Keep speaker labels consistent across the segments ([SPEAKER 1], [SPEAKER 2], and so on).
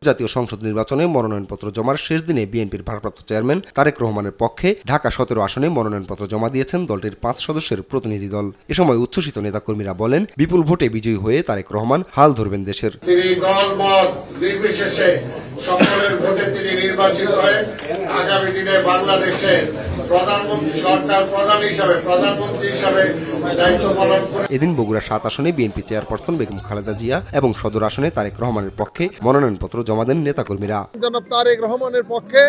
[SPEAKER 1] জাতীয় সংসদ নির্বাচনে মনোনয়নপত্র জমার শেষ দিনে বিএনপির ভারপ্রাপ্ত চেয়ারম্যান তারেক রহমানের পক্ষে ঢাকা 17 আসনে মনোনয়নপত্র জমা দিয়েছেন দলটির 5 সদস্যের প্রতিনিধি দল। এ সময় উচ্ছ্বসিত নেতাকর্মীরা বলেন, বিপুল ভোটে বিজয়ী হয়ে তারেক রহমান হাল ধরবেন দেশের।
[SPEAKER 2] তিনি দলমত নির্বিশেষে সকলের ভোটে তিনি নির্বাচিত হয়ে আগামী দিনে বাংলাদেশের প্রধানমন্ত্রী হিসাবে দায়িত্ব পালন করে।
[SPEAKER 1] এদিন বগুড়া 7 আসনে বিএনপি চেয়ারপারসন বেগম খালেদা জিয়া এবং সদর আসনে তারেক রহমানের পক্ষে মনোনয়নপত্র জমা দেন নেতাকর্মীরা।
[SPEAKER 3] জনাব তারেক রহমানের পক্ষে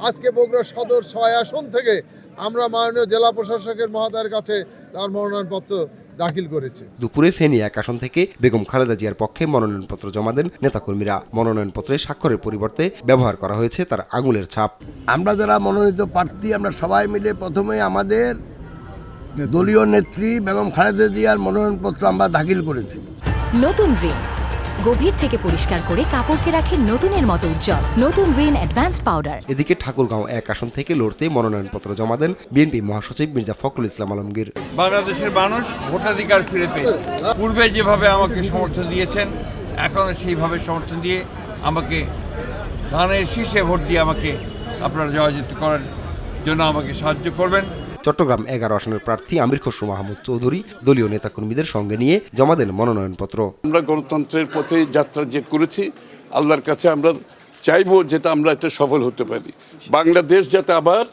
[SPEAKER 3] আজকে বগুড়া সদর 6 আসন থেকে আমরা মাননীয় জেলা প্রশাসকের মহোদয়ের কাছে তার মনোনয়নপত্র দাখিল করেছি।
[SPEAKER 1] দুপুরে ফেনী 1 আসন থেকে বেগম খালেদা জিয়ার পক্ষে মনোনয়নপত্র জমা দেন নেতাকর্মীরা। মনোনয়নপত্রে স্বাক্ষরের পরিবর্তে ব্যবহার করা হয়েছে তার আঙুলের ছাপ।
[SPEAKER 4] আমরা যারা মনোনীত প্রার্থী আমরা সবাই মিলে প্রথমে আমাদের দলীয় নেত্রী বেগম খালেদা জিয়ার মনোনয়নপত্র আমরা দাখিল করেছি।
[SPEAKER 5] নতুন রিন গভীর থেকে পরিষ্কার করে কাপড়কে রাখে নতুনের মতো উজ্জ্বল। নতুন রিন অ্যাডভান্সড পাউডার।
[SPEAKER 1] এদিকে ঠাকুরগাঁও 1 আসন থেকে লড়তে মনোনয়নপত্র জমা দেন বিএনপি মহাসচিব মির্জা ফখরুল ইসলাম আলমগীর।
[SPEAKER 6] বাংলাদেশের মানুষ ভোটাধিকার ফিরে পেয়ে পূর্বে যেভাবে আমাকে সমর্থন দিয়েছেন এখনো সেইভাবে সমর্থন দিয়ে আমাকে ধানের শীর্ষে ভোট দিয়ে আমাকে আপনারা জয়যুক্ত করার জন্য আমাকে সাহায্য করবেন।
[SPEAKER 1] চট্টগ্রাম 11 আসনের প্রার্থী আমির খসরু মাহমুদ চৌধুরী দলীয় নেতাকর্মীদের সঙ্গে নিয়ে জমা দেন মনোনয়নপত্র।
[SPEAKER 7] আমরা গণতন্ত্রের পথে যাত্রা যে করেছি, আল্লাহর কাছে আমরা চাইবো যাতে আমরা এটা সফল হতে পারি, বাংলাদেশ যাতে আবার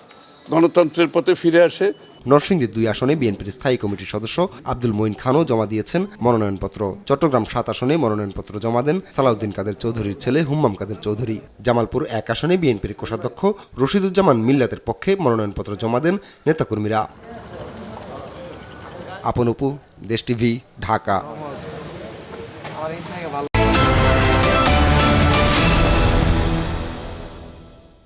[SPEAKER 7] গণতন্ত্রের পথে ফিরে আসে।
[SPEAKER 1] নরসিংদী 2 আসনে বিএনপির স্থায়ী কমিটির সদস্য আব্দুল মঈন খানও জমা দিয়েছেন মনোনয়নপত্র। চট্টগ্রাম 7 আসনে মনোনয়নপত্র জমা দেন সালাউদ্দিন কাদের চৌধুরীর ছেলে হুম্মাম কাদের চৌধুরী। জামালপুর 1 আসনে বিএনপির কোষাধ্যক্ষ রশিদুজ্জামান মিল্লাতের পক্ষে মনোনয়নপত্র জমা দেন নেতাকর্মীরা। আপন উপু, দেশ টিভি, ঢাকা।